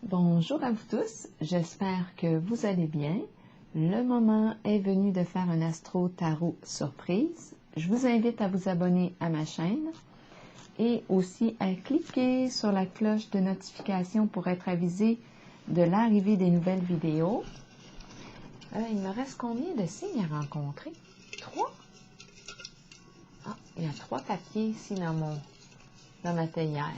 Bonjour à vous tous, j'espère que vous allez bien. Le moment est venu de faire un astro tarot surprise. Je vous invite à vous abonner à ma chaîne et aussi à cliquer sur la cloche de notification pour être avisé de l'arrivée des nouvelles vidéos. Il me reste combien de signes à rencontrer? 3? Ah, il y a 3 papiers ici dans ma théière.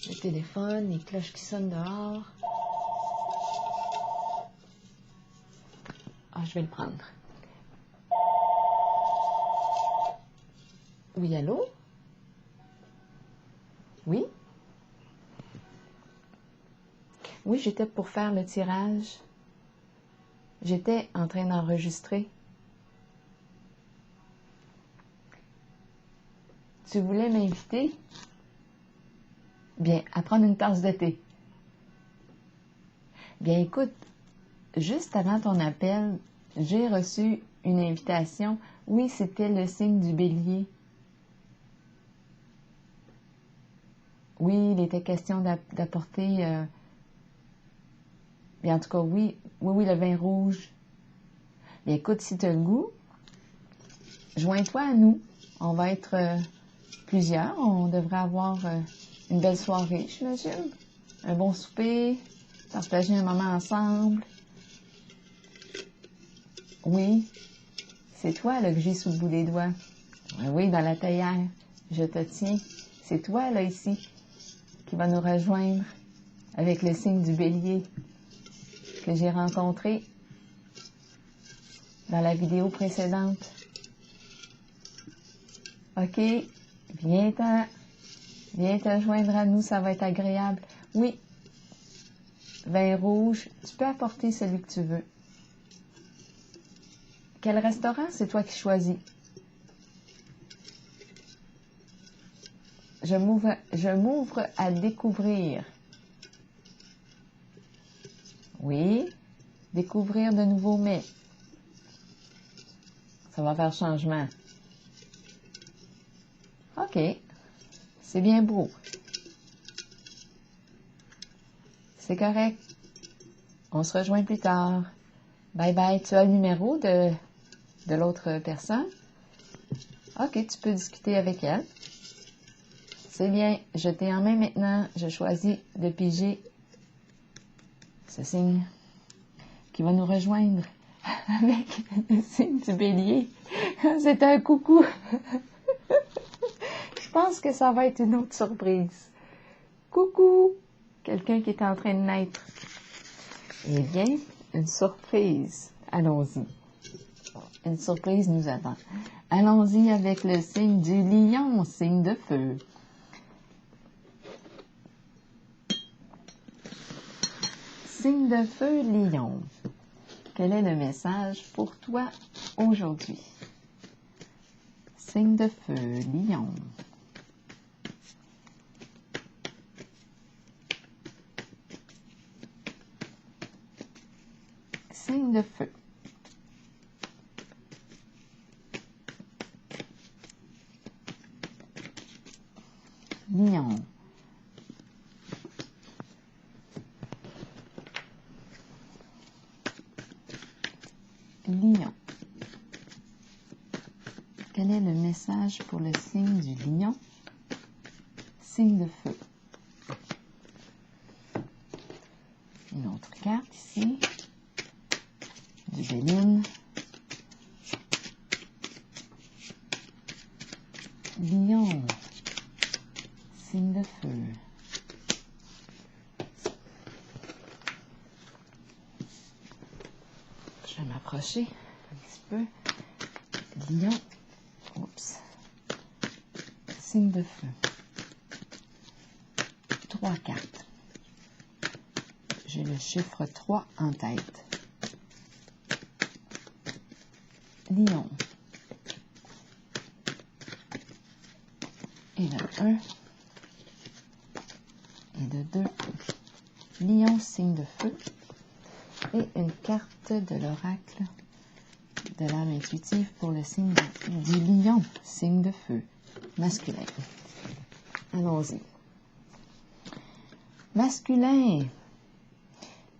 Le téléphone, les cloches qui sonnent dehors. Ah, je vais le prendre. Oui, allô? Oui? Oui, j'étais pour faire le tirage. J'étais en train d'enregistrer. Tu voulais m'inviter? Bien, à prendre une tasse de thé. Bien, écoute, juste avant ton appel, j'ai reçu une invitation. Oui, c'était le signe du bélier. Oui, il était question d'apporter... bien, en tout cas, oui, le vin rouge. Bien, écoute, si tu as le goût, joins-toi à nous. On va être plusieurs. On devrait avoir une belle soirée, j'imagine. Un bon souper, partager un moment ensemble. Oui, c'est toi là que j'ai sous le bout des doigts. Oui, dans la théière. Je te tiens. C'est toi là ici qui va nous rejoindre avec le signe du bélier que j'ai rencontré dans la vidéo précédente. OK, viens te joindre à nous, ça va être agréable. Oui, vin rouge, tu peux apporter celui que tu veux. Quel restaurant, c'est toi qui choisis. Je m'ouvre à découvrir. Oui, découvrir de nouveaux mets. Ça va faire changement. OK, c'est bien beau. C'est correct. On se rejoint plus tard. Bye bye. Tu as le numéro de l'autre personne? OK, tu peux discuter avec elle. C'est bien. Je t'ai en main maintenant. Je choisis de piger ce signe qui va nous rejoindre avec le signe du bélier. C'est un coucou. Je pense que ça va être une autre surprise. Coucou! Quelqu'un qui est en train de naître. Eh bien, une surprise. Allons-y. Une surprise nous attend. Allons-y avec le signe du lion, signe de feu. Signe de feu, lion. Quel est le message pour toi aujourd'hui? Signe de feu, lion. Signe de feu. Lion. Lion. Quel est le message pour le signe du lion? Signe de feu. Une autre carte ici. Du Béline. Lion. Signe de feu. Je vais m'approcher un petit peu. Lion. Oups. Signe de feu. 3 cartes. J'ai le chiffre 3 en tête. Lion. Et le 1. Et le 2. Lion, signe de feu. Et une carte de l'oracle de l'âme intuitive pour le signe du lion, signe de feu, masculin. Allons-y. Masculin.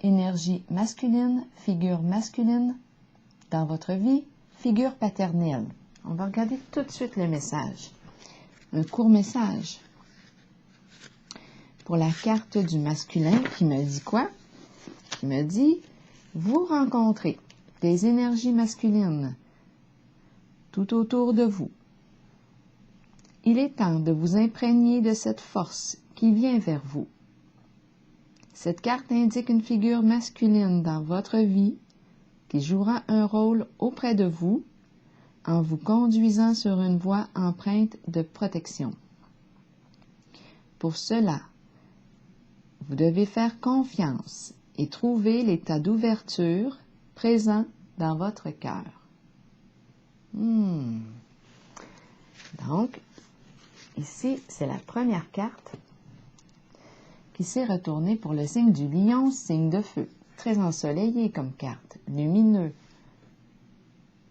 Énergie masculine, figure masculine dans votre vie, figure paternelle. On va regarder tout de suite le message. Un court message. Pour la carte du masculin qui me dit quoi? Qui me dit, vous rencontrez des énergies masculines tout autour de vous. Il est temps de vous imprégner de cette force qui vient vers vous. Cette carte indique une figure masculine dans votre vie qui jouera un rôle auprès de vous en vous conduisant sur une voie empreinte de protection. Pour cela, vous devez faire confiance et trouver l'état d'ouverture présent dans votre cœur. Donc, ici, c'est la première carte qui s'est retournée pour le signe du lion, signe de feu. Très ensoleillé comme carte, lumineux,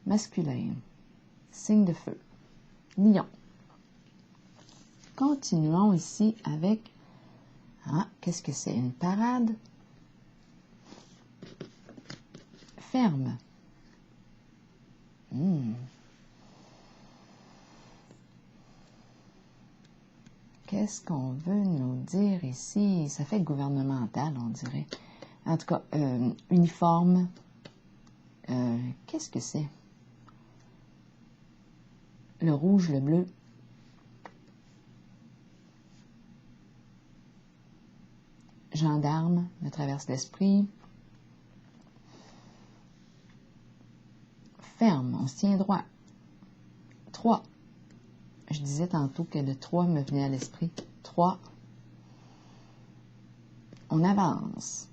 masculin, signe de feu, lion. Continuons ici avec, qu'est-ce que c'est? Une parade? Ferme. Qu'est-ce qu'on veut nous dire ici? Ça fait gouvernemental, on dirait. En tout cas, uniforme. Qu'est-ce que c'est? Le rouge, le bleu. Gendarme, me traverse l'esprit. Ferme, on se tient droit. 3. Je disais tantôt que le 3 me venait à l'esprit. 3. On avance.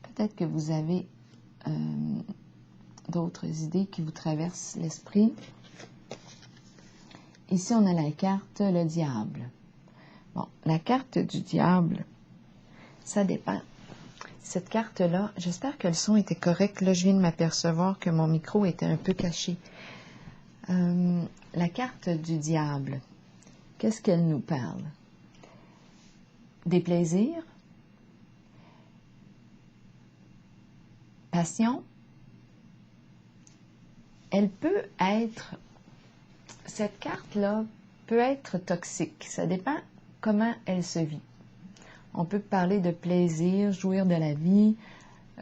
Peut-être que vous avez d'autres idées qui vous traversent l'esprit. Ici, on a la carte le diable. Bon, la carte du diable, ça dépend. Cette carte-là, j'espère que le son était correct. Là, je viens de m'apercevoir que mon micro était un peu caché. La carte du diable, qu'est-ce qu'elle nous parle? Des plaisirs, passion. Elle peut être, cette carte-là peut être toxique. Ça dépend comment elle se vit. On peut parler de plaisir, jouir de la vie,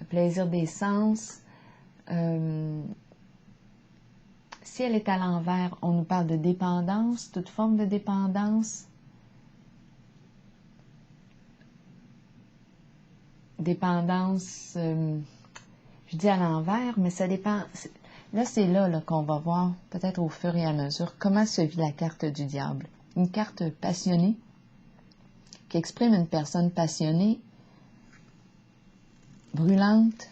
plaisir des sens. Si elle est à l'envers, on nous parle de dépendance, toute forme de dépendance. Dépendance, je dis à l'envers, mais ça dépend. Là, c'est là qu'on va voir, peut-être au fur et à mesure, comment se vit la carte du diable. Une carte passionnée, qui exprime une personne passionnée, brûlante.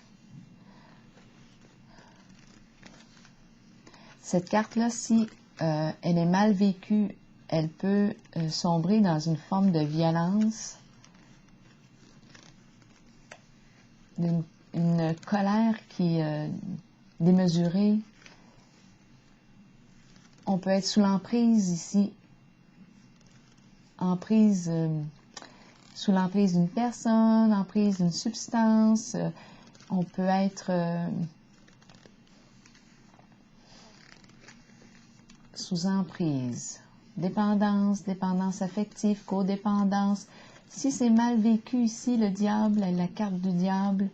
Cette carte-là, si elle est mal vécue, elle peut sombrer dans une forme de violence, une colère qui est démesurée. On peut être sous l'emprise ici, sous l'emprise d'une personne, emprise d'une substance. On peut être sous emprise, dépendance affective, codépendance. Si c'est mal vécu ici, le diable, la carte du diable,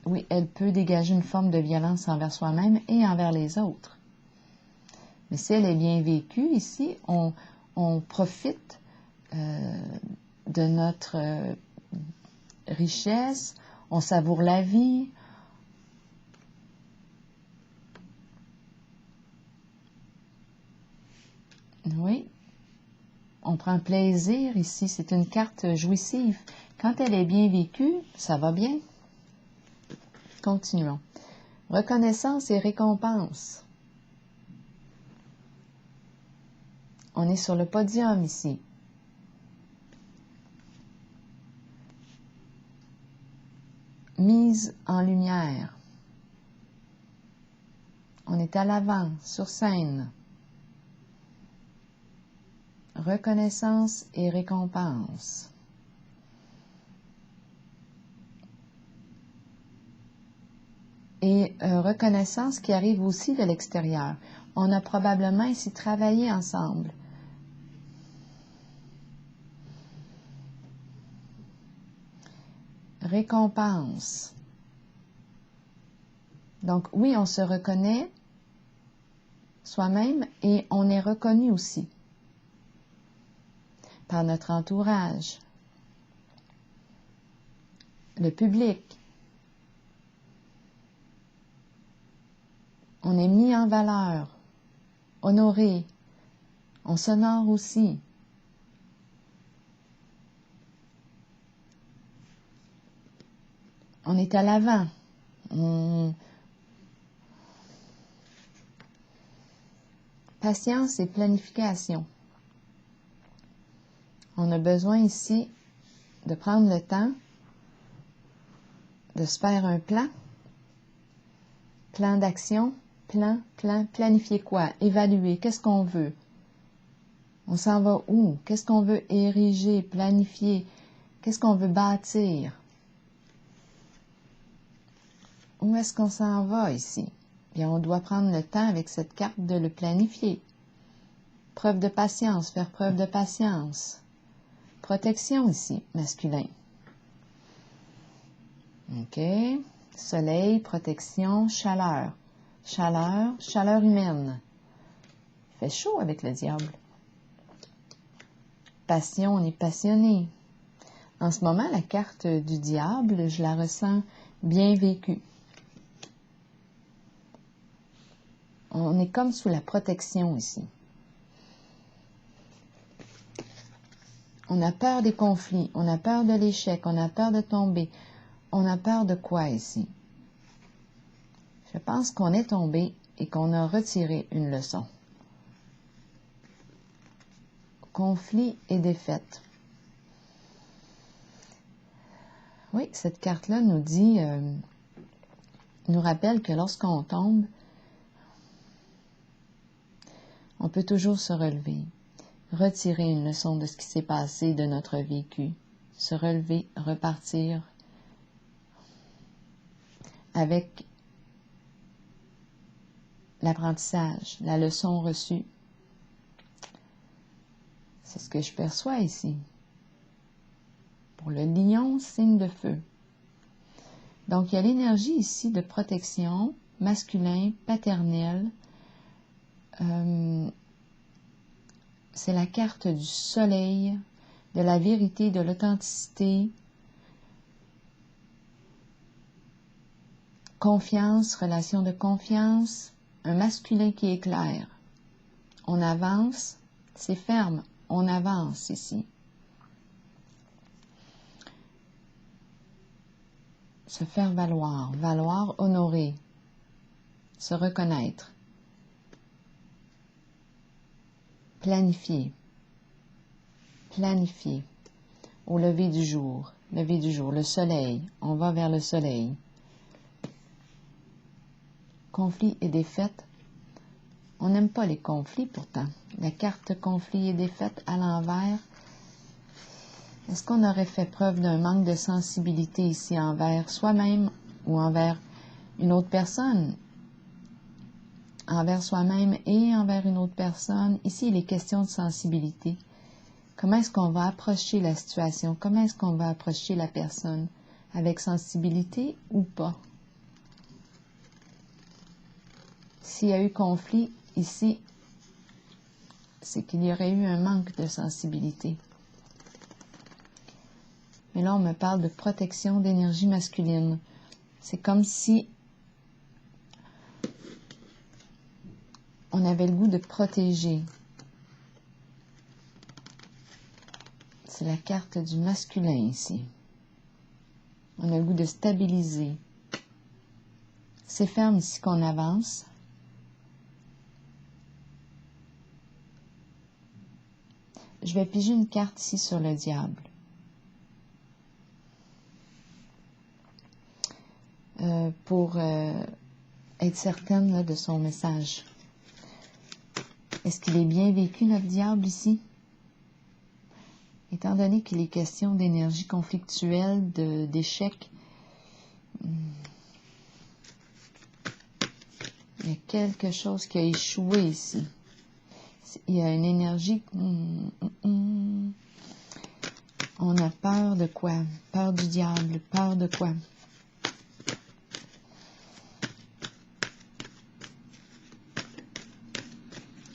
oui, elle peut dégager une forme de violence envers soi-même et envers les autres. Mais si elle est bien vécue ici, on profite de notre richesse, on savoure la vie. Oui, on prend plaisir ici, c'est une carte jouissive. Quand elle est bien vécue, ça va bien. Continuons. Reconnaissance et récompense. On est sur le podium ici. Mise en lumière. On est à l'avant, sur scène. Reconnaissance et récompense. Et reconnaissance qui arrive aussi de l'extérieur. On a probablement ici travaillé ensemble. Récompense. Donc oui, on se reconnaît soi-même et on est reconnu aussi par notre entourage, le public. On est mis en valeur, honoré, on s'honore aussi. On est à l'avant. Patience et planification. On a besoin ici de prendre le temps de se faire un plan d'action, planifier quoi? Évaluer, qu'est-ce qu'on veut? On s'en va où? Qu'est-ce qu'on veut ériger, planifier? Qu'est-ce qu'on veut bâtir? Où est-ce qu'on s'en va ici? Bien, on doit prendre le temps avec cette carte de le planifier. Preuve de patience, faire preuve de patience. Protection ici, masculin. OK. Soleil, protection, chaleur. Chaleur humaine. Il fait chaud avec le diable. Passion, on est passionné. En ce moment, la carte du diable, je la ressens bien vécue. On est comme sous la protection ici. On a peur des conflits, on a peur de l'échec, on a peur de tomber. On a peur de quoi ici? Je pense qu'on est tombé et qu'on a retiré une leçon. Conflit et défaite. Oui, cette carte-là nous dit, nous rappelle que lorsqu'on tombe, on peut toujours se relever, retirer une leçon de ce qui s'est passé, de notre vécu, se relever, repartir avec l'apprentissage, la leçon reçue. C'est ce que je perçois ici. Pour le lion, signe de feu. Donc, il y a l'énergie ici de protection, masculin, paternel. C'est la carte du soleil, de la vérité, de l'authenticité. Confiance, relation de confiance, un masculin qui éclaire. On avance, c'est ferme, on avance ici. Se faire valoir, valoir, honorer, se reconnaître. Planifier, planifier. Au lever du jour, le soleil, on va vers le soleil. Conflit et défaite. On n'aime pas les conflits pourtant. La carte conflit et défaite à l'envers. Est-ce qu'on aurait fait preuve d'un manque de sensibilité ici envers soi-même ou envers une autre personne? Envers soi-même et envers une autre personne. Ici, il est question de sensibilité. Comment est-ce qu'on va approcher la situation? Comment est-ce qu'on va approcher la personne? Avec sensibilité ou pas? S'il y a eu conflit ici, c'est qu'il y aurait eu un manque de sensibilité. Mais là, on me parle de protection d'énergie masculine. C'est comme si on avait le goût de protéger. C'est la carte du masculin ici. On a le goût de stabiliser. C'est ferme ici qu'on avance. Je vais piger une carte ici sur le diable. Pour être certaine là, de son message. Est-ce qu'il est bien vécu, notre diable, ici? Étant donné qu'il est question d'énergie conflictuelle, d'échec, il y a quelque chose qui a échoué ici. Il y a une énergie... On a peur de quoi? Peur du diable. Peur de quoi?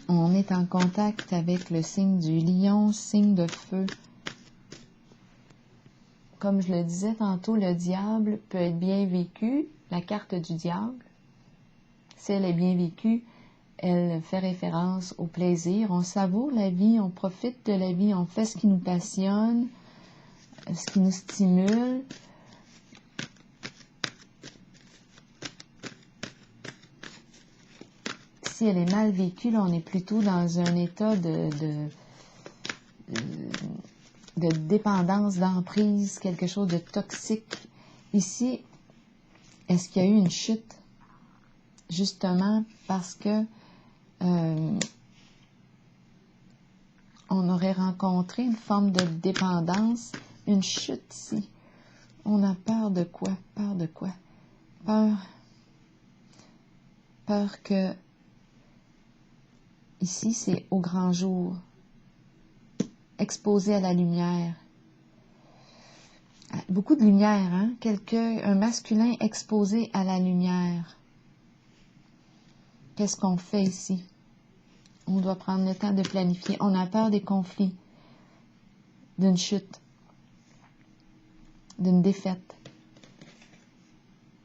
On est en contact avec le signe du lion, signe de feu. Comme je le disais tantôt, le diable peut être bien vécu. La carte du diable, si elle est bien vécue, elle fait référence au plaisir. On savoure la vie, on profite de la vie, on fait ce qui nous passionne, ce qui nous stimule. Si elle est mal vécue, là, on est plutôt dans un état de dépendance, d'emprise, quelque chose de toxique. Ici, est-ce qu'il y a eu une chute? Justement parce que on aurait rencontré une forme de dépendance, une chute ici. On a peur de quoi? Peur de quoi? Peur que ici, c'est au grand jour, exposé à la lumière. Beaucoup de lumière, hein? Un masculin exposé à la lumière. Qu'est-ce qu'on fait ici? On doit prendre le temps de planifier. On a peur des conflits, d'une chute, d'une défaite.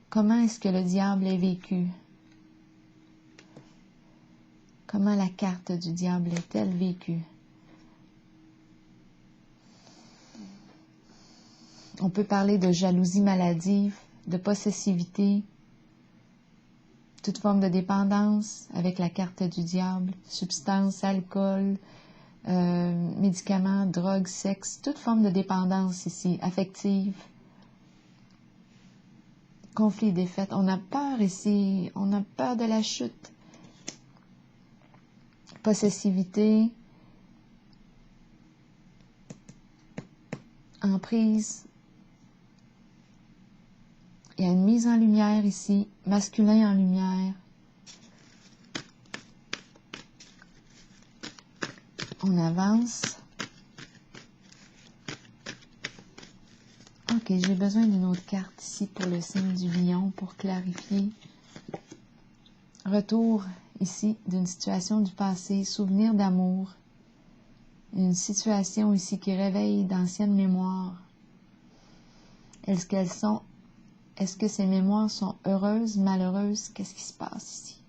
Comment est-ce que le diable est vécu? Comment la carte du diable est-elle vécue? On peut parler de jalousie maladive, de possessivité, toute forme de dépendance avec la carte du diable, substance, alcool, médicaments, drogue, sexe, toute forme de dépendance ici, affective. Conflit, défaite. On a peur ici, on a peur de la chute. Possessivité, emprise. Il y a une mise en lumière ici, masculin en lumière. On avance. Ok, j'ai besoin d'une autre carte ici pour le signe du lion, pour clarifier. Retour ici d'une situation du passé, souvenir d'amour. Une situation ici qui réveille d'anciennes mémoires. Est-ce que ces mémoires sont heureuses, malheureuses? Qu'est-ce qui se passe ici?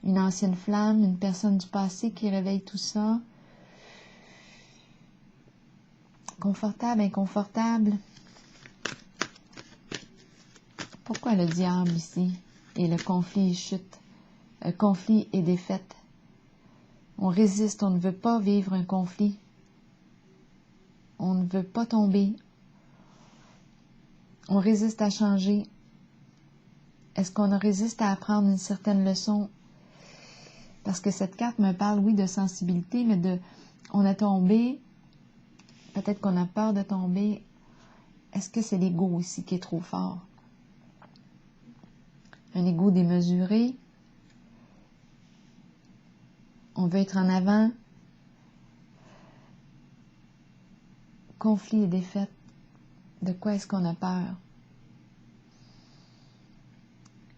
Une ancienne flamme, une personne du passé qui réveille tout ça. Confortable, inconfortable. Pourquoi le diable ici? Et le conflit et chute. Conflit et défaite. On résiste, on ne veut pas vivre un conflit. On ne veut pas tomber. On résiste à changer. Est-ce qu'on résiste à apprendre une certaine leçon? Parce que cette carte me parle, oui, de sensibilité, mais on a tombé, peut-être qu'on a peur de tomber. Est-ce que c'est l'ego ici qui est trop fort? Un ego démesuré. On veut être en avant. Conflit et défaite. De quoi est-ce qu'on a peur?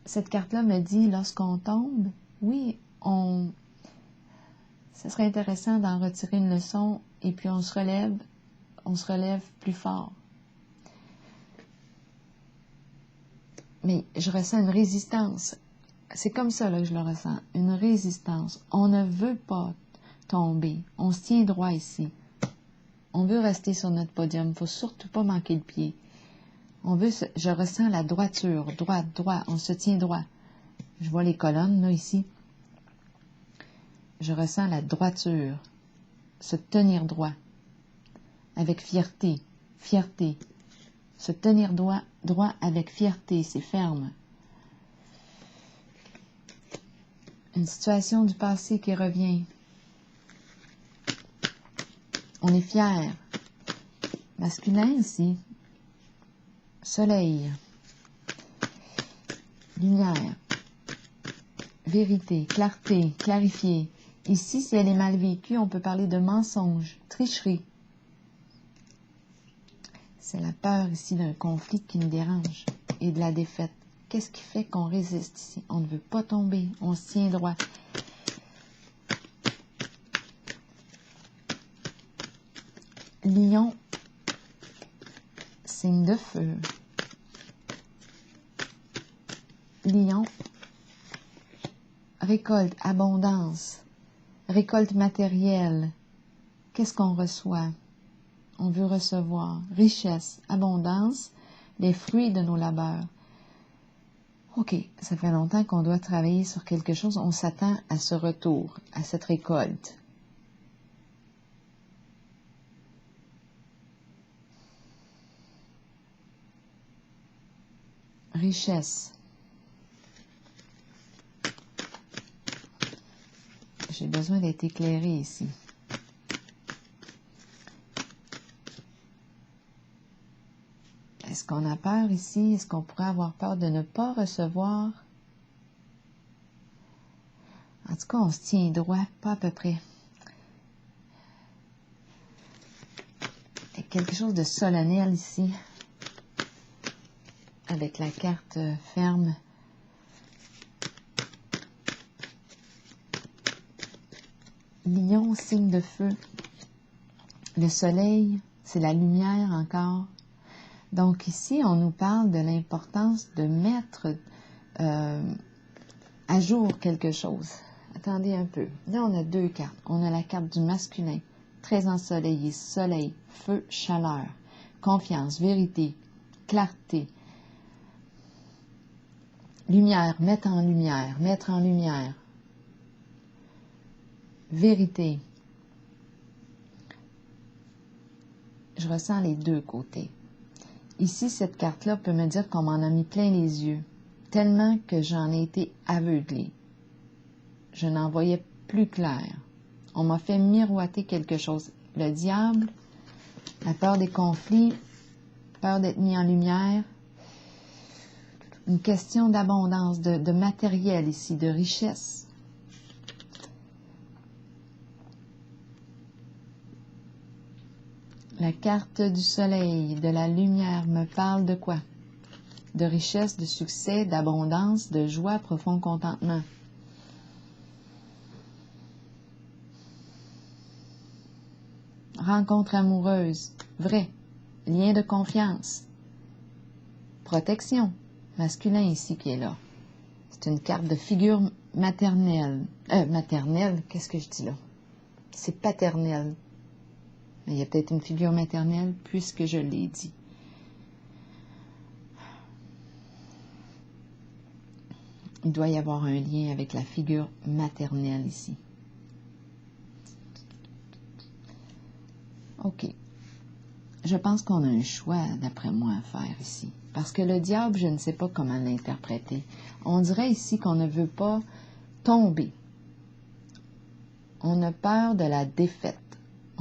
Cette carte-là me dit, lorsqu'on tombe, oui, ce serait intéressant d'en retirer une leçon et puis on se relève plus fort. Mais je ressens une résistance. C'est comme ça là, que je le ressens, une résistance. On ne veut pas tomber. On se tient droit ici. On veut rester sur notre podium. Il ne faut surtout pas manquer le pied. Je ressens la droiture, droit. On se tient droit. Je vois les colonnes là ici. Je ressens la droiture, se tenir droit, avec fierté. Se tenir droit avec fierté, c'est ferme. Une situation du passé qui revient. On est fier. Masculin ici. Soleil. Lumière. Vérité. Clarté. Clarifier. Ici, si elle est mal vécue, on peut parler de mensonge, tricherie. C'est la peur ici d'un conflit qui nous dérange et de la défaite. Qu'est-ce qui fait qu'on résiste ici? On ne veut pas tomber, on se tient droit. Lion, signe de feu. Lion, récolte, abondance, récolte matérielle. Qu'est-ce qu'on reçoit? On veut recevoir richesse, abondance, les fruits de nos labeurs. OK, ça fait longtemps qu'on doit travailler sur quelque chose. On s'attend à ce retour, à cette récolte. Richesse. J'ai besoin d'être éclairée ici. Est-ce qu'on a peur ici? Est-ce qu'on pourrait avoir peur de ne pas recevoir? En tout cas, on se tient droit, pas à peu près. Il y a quelque chose de solennel ici, avec la carte ferme. Lion, signe de feu. Le soleil, c'est la lumière encore. Donc ici, on nous parle de l'importance de mettre à jour quelque chose. Attendez un peu. Là, on a deux cartes. On a la carte du masculin, très ensoleillé, soleil, feu, chaleur, confiance, vérité, clarté, lumière, mettre en lumière, vérité. Je ressens les deux côtés. Ici, cette carte-là peut me dire qu'on m'en a mis plein les yeux, tellement que j'en ai été aveuglée. Je n'en voyais plus clair. On m'a fait miroiter quelque chose. Le diable, la peur des conflits, peur d'être mis en lumière, une question d'abondance, de matériel ici, de richesse. La carte du soleil, de la lumière, me parle de quoi? De richesse, de succès, d'abondance, de joie, profond contentement. Rencontre amoureuse, vrai, lien de confiance. Protection, masculin ici qui est là. C'est une carte de figure maternelle. Maternelle, qu'est-ce que je dis là? C'est paternel. Mais il y a peut-être une figure maternelle puisque je l'ai dit. Il doit y avoir un lien avec la figure maternelle ici. OK. Je pense qu'on a un choix, d'après moi, à faire ici. Parce que le diable, je ne sais pas comment l'interpréter. On dirait ici qu'on ne veut pas tomber. On a peur de la défaite.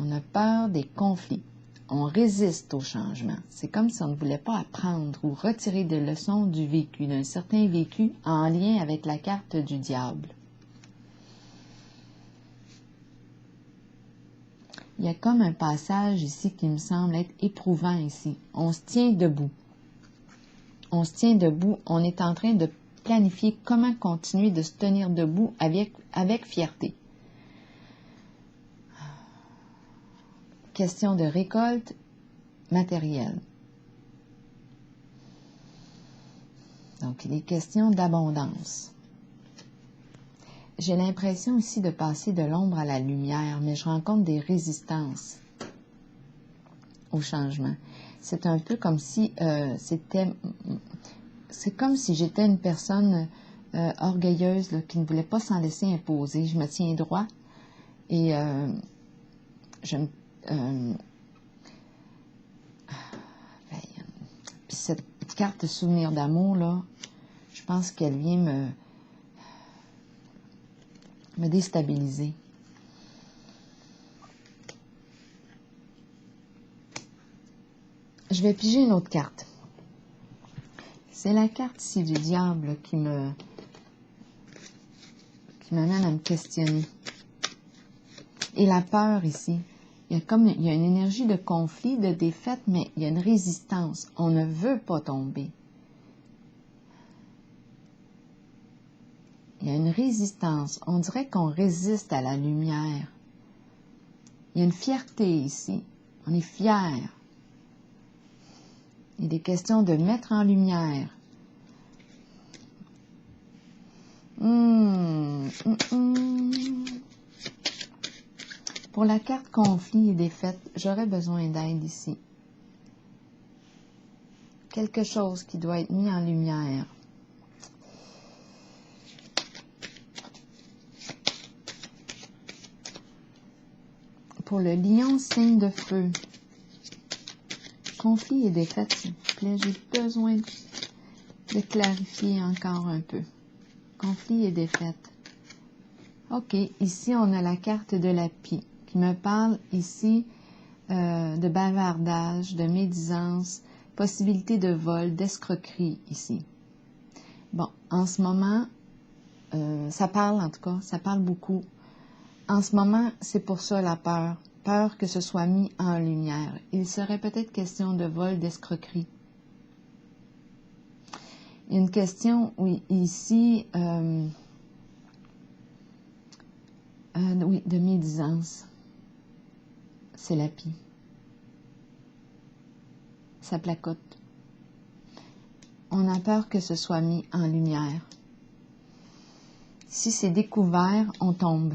On a peur des conflits. On résiste au changement. C'est comme si on ne voulait pas apprendre ou retirer des leçons du vécu, d'un certain vécu en lien avec la carte du diable. Il y a comme un passage ici qui me semble être éprouvant ici. On se tient debout. On se tient debout. On est en train de planifier comment continuer de se tenir debout avec fierté. Question de récolte matérielle. Donc, il est question d'abondance. J'ai l'impression ici de passer de l'ombre à la lumière, mais je rencontre des résistances au changement. C'est un peu comme si c'est comme si j'étais une personne orgueilleuse là, qui ne voulait pas s'en laisser imposer. Je me tiens droit et puis cette carte de souvenir d'amour là, je pense qu'elle vient me déstabiliser. Je vais piger une autre carte. C'est la carte ici du diable qui m'amène à me questionner. Et la peur ici. Il y a une énergie de conflit, de défaite, mais il y a une résistance. On ne veut pas tomber. Il y a une résistance. On dirait qu'on résiste à la lumière. Il y a une fierté ici. On est fiers. Il est question de mettre en lumière. Pour la carte conflit et défaite, j'aurais besoin d'aide ici. Quelque chose qui doit être mis en lumière. Pour le lion, signe de feu. Conflit et défaite, s'il vous plaît, j'ai besoin de clarifier encore un peu. Conflit et défaite. OK, ici on a la carte de la pie qui me parle ici de bavardage, de médisance, possibilité de vol, d'escroquerie ici. Bon, en ce moment, ça parle en tout cas, ça parle beaucoup. En ce moment, c'est pour ça la peur. Peur que ce soit mis en lumière. Il serait peut-être question de vol, d'escroquerie. Une question, oui, ici, oui, de médisance. C'est la pie. Ça placote. On a peur que ce soit mis en lumière. Si c'est découvert, on tombe.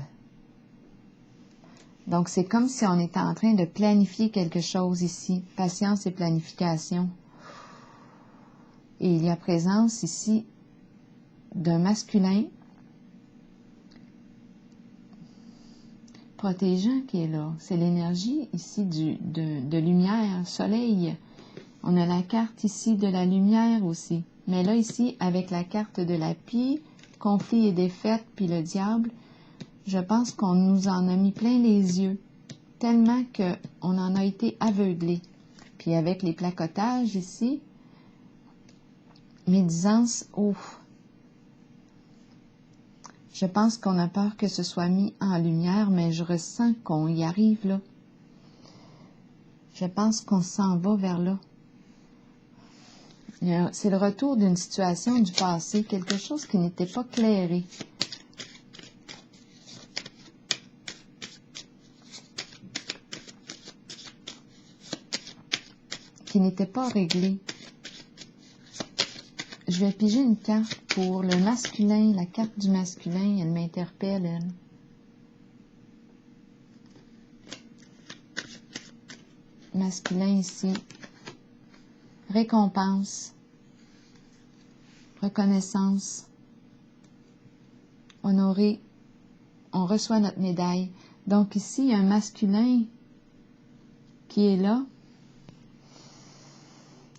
Donc, c'est comme si on était en train de planifier quelque chose ici. Patience et planification. Et il y a présence ici d'un masculin protégeant qui est là. C'est l'énergie ici de lumière, soleil. On a la carte ici de la lumière aussi. Mais là, ici, avec la carte de la pie, conflit et défaite, puis le diable, je pense qu'on nous en a mis plein les yeux, tellement qu'on en a été aveuglés. Puis avec les placotages ici, médisance, ouf. Je pense qu'on a peur que ce soit mis en lumière, mais je ressens qu'on y arrive là. Je pense qu'on s'en va vers là. C'est le retour d'une situation du passé, quelque chose qui n'était pas clairé. Qui n'était pas réglé. Je vais piger une carte pour le masculin, la carte du masculin, elle m'interpelle, elle. Masculin ici. Récompense. Reconnaissance. Honoré. On reçoit notre médaille. Donc ici, il y a un masculin qui est là.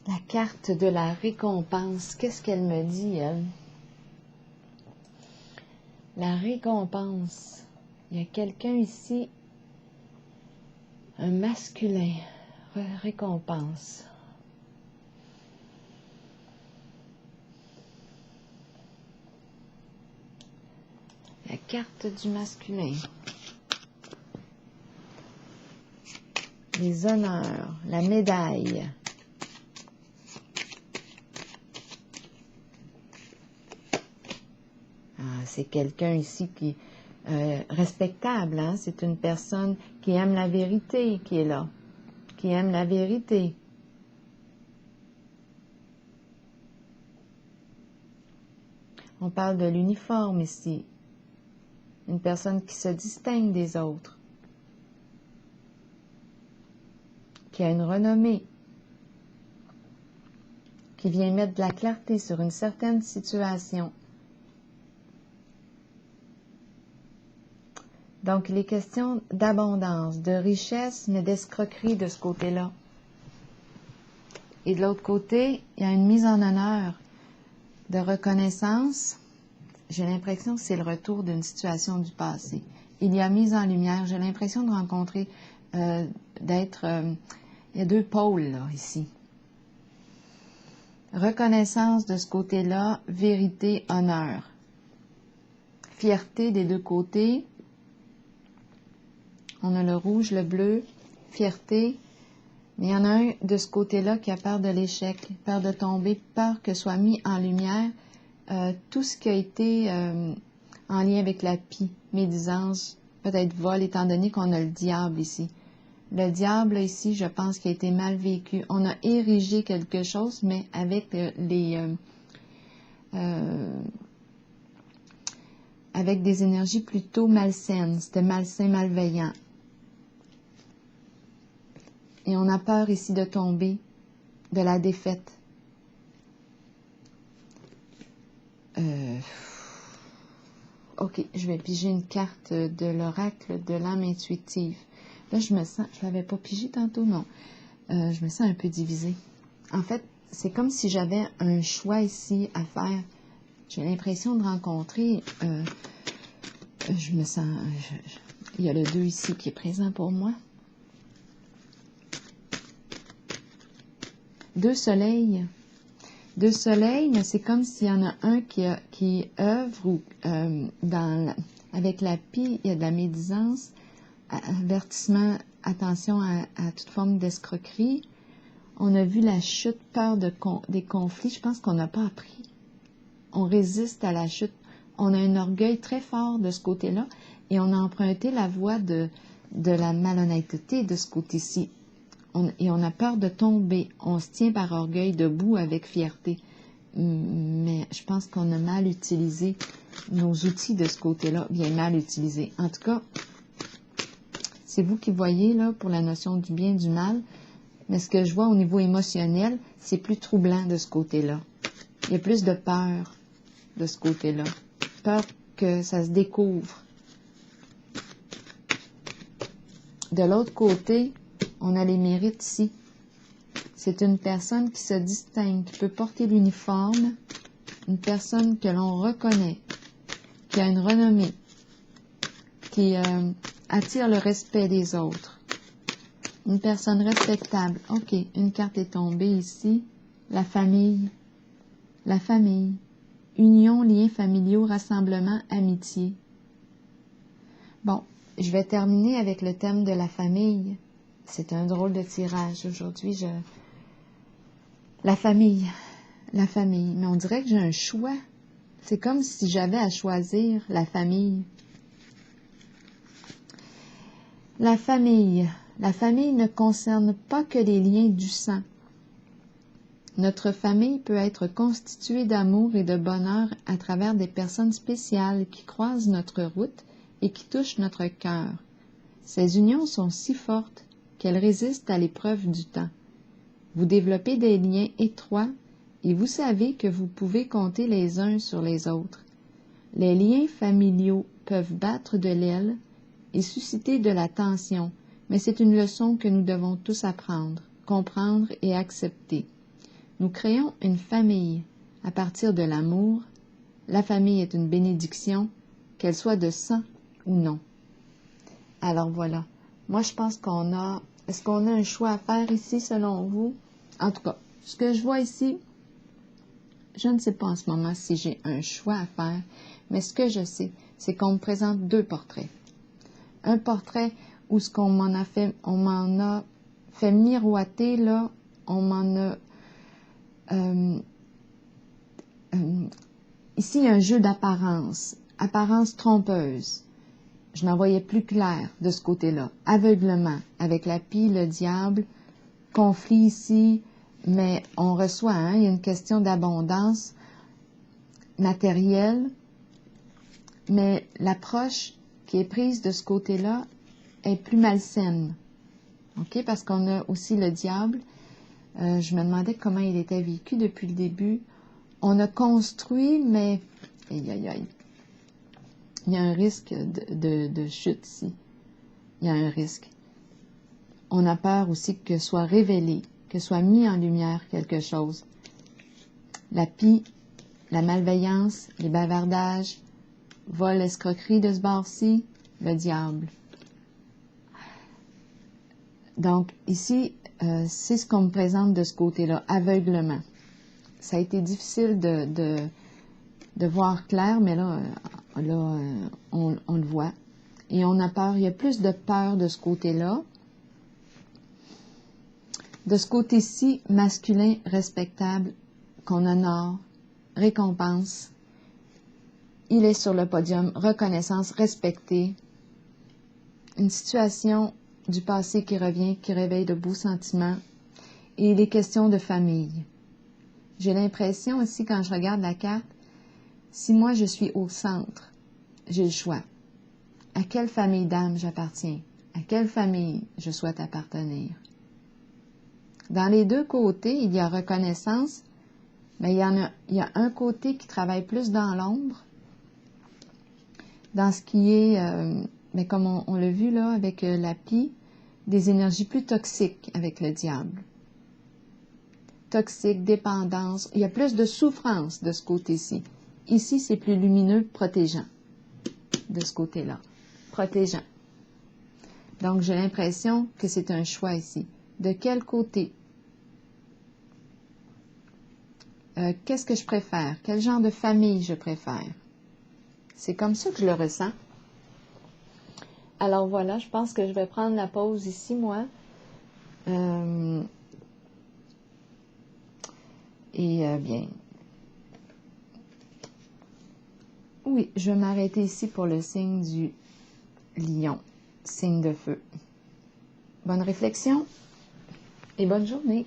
La carte de la récompense, qu'est-ce qu'elle me dit, elle? La récompense. Il y a quelqu'un ici, un masculin, récompense. La carte du masculin. Les honneurs, la médaille. C'est quelqu'un ici qui est respectable, hein? C'est une personne qui aime la vérité qui est là, qui aime la vérité. On parle de l'uniforme ici, une personne qui se distingue des autres, qui a une renommée, qui vient mettre de la clarté sur une certaine situation. Donc, il est question d'abondance, de richesse, mais d'escroquerie de ce côté-là. Et de l'autre côté, il y a une mise en honneur, de reconnaissance. j'ai l'impression que c'est le retour d'une situation du passé. Il y a mise en lumière, j'ai l'impression de rencontrer, il y a deux pôles là, ici. Reconnaissance de ce côté-là, vérité, honneur. Fierté des deux côtés. On a le rouge, le bleu, fierté. Mais il y en a un de ce côté-là qui a peur de l'échec, peur de tomber, peur que soit mis en lumière tout ce qui a été en lien avec la pie, médisance, peut-être vol, étant donné qu'on a le diable ici. Le diable, ici, je pense qu'il a été mal vécu. On a érigé quelque chose, mais avec avec des énergies plutôt malsaines. C'était malsain, malveillant. Et on a peur ici de tomber, de la défaite. Ok, je vais piger une carte de l'oracle de l'âme intuitive. Là, je me sens, je l'avais pas pigé tantôt, non. Je me sens un peu divisée. En fait, c'est comme si j'avais un choix ici à faire. J'ai l'impression de rencontrer, je me sens, il y a le 2 ici qui est présent pour moi. 2 soleils. 2 soleils, mais c'est comme s'il y en a un qui œuvre ou avec la pie, il y a de la médisance, avertissement, attention à toute forme d'escroquerie. On a vu la chute, peur des conflits. Je pense qu'on n'a pas appris. On résiste à la chute. On a un orgueil très fort de ce côté-là et on a emprunté la voie de la malhonnêteté de ce côté-ci. Et on a peur de tomber. On se tient par orgueil debout avec fierté. Mais je pense qu'on a mal utilisé nos outils de ce côté-là, bien mal utilisés. En tout cas, c'est vous qui voyez là pour la notion du bien et du mal. Mais ce que je vois au niveau émotionnel, c'est plus troublant de ce côté-là. Il y a plus de peur de ce côté-là. Peur que ça se découvre. De l'autre côté, on a les mérites ici. C'est une personne qui se distingue, qui peut porter l'uniforme, une personne que l'on reconnaît, qui a une renommée, qui attire le respect des autres. Une personne respectable. OK, une carte est tombée ici. La famille. La famille. Union, liens familiaux, rassemblement, amitié. Bon, je vais terminer avec le thème de la famille. C'est un drôle de tirage aujourd'hui. La famille. La famille. Mais on dirait que j'ai un choix. C'est comme si j'avais à choisir la famille. La famille. La famille ne concerne pas que les liens du sang. Notre famille peut être constituée d'amour et de bonheur à travers des personnes spéciales qui croisent notre route et qui touchent notre cœur. Ces unions sont si fortes qu'elles résistent à l'épreuve du temps. Vous développez des liens étroits et vous savez que vous pouvez compter les uns sur les autres. Les liens familiaux peuvent battre de l'aile et susciter de la tension, mais c'est une leçon que nous devons tous apprendre, comprendre et accepter. Nous créons une famille à partir de l'amour. La famille est une bénédiction, qu'elle soit de sang ou non. Alors voilà. Moi, je pense qu'on a... Est-ce qu'on a un choix à faire ici, selon vous? En tout cas, ce que je vois ici, je ne sais pas en ce moment si j'ai un choix à faire, mais ce que je sais, c'est qu'on me présente 2 portraits. Un portrait où ce qu'on m'en a fait, on m'en a fait miroiter, là, on m'en a... ici, il y a un jeu d'apparence, apparence trompeuse. Je n'en voyais plus clair de ce côté-là. Aveuglement, avec la pie, le diable, conflit ici, mais on reçoit, il y a une question d'abondance matérielle, mais l'approche qui est prise de ce côté-là est plus malsaine. OK? Parce qu'on a aussi le diable. Je me demandais comment il était vécu depuis le début. On a construit, mais aïe, aïe, aïe. Il y a un risque de chute ici. Il y a un risque. On a peur aussi que soit révélé, que soit mis en lumière quelque chose. La pie, la malveillance, les bavardages, vol, escroquerie de ce bord-ci, le diable. Donc, ici, c'est ce qu'on me présente de ce côté-là, aveuglement. Ça a été difficile de voir clair, mais là, on le voit. Et on a peur, il y a plus de peur de ce côté-là. De ce côté-ci, masculin, respectable, qu'on honore, récompense. Il est sur le podium, reconnaissance, respecté. Une situation du passé qui revient, qui réveille de beaux sentiments. Et il est question de famille. J'ai l'impression aussi, quand je regarde la carte, si moi je suis au centre, j'ai le choix. À quelle famille d'âme j'appartiens? À quelle famille je souhaite appartenir? Dans les deux côtés, il y a reconnaissance, mais il y a un côté qui travaille plus dans l'ombre, dans ce qui est, mais comme on l'a vu là avec la pie, des énergies plus toxiques avec le diable. Toxique, dépendance, il y a plus de souffrance de ce côté-ci. Ici, c'est plus lumineux, protégeant, de ce côté-là. Protégeant. Donc, j'ai l'impression que c'est un choix ici. De quel côté? Qu'est-ce que je préfère? Quel genre de famille je préfère? C'est comme ça que je le ressens. Alors voilà, je pense que je vais prendre la pause ici, moi. Bien. Oui, je vais m'arrêter ici pour le signe du lion, signe de feu. Bonne réflexion et bonne journée.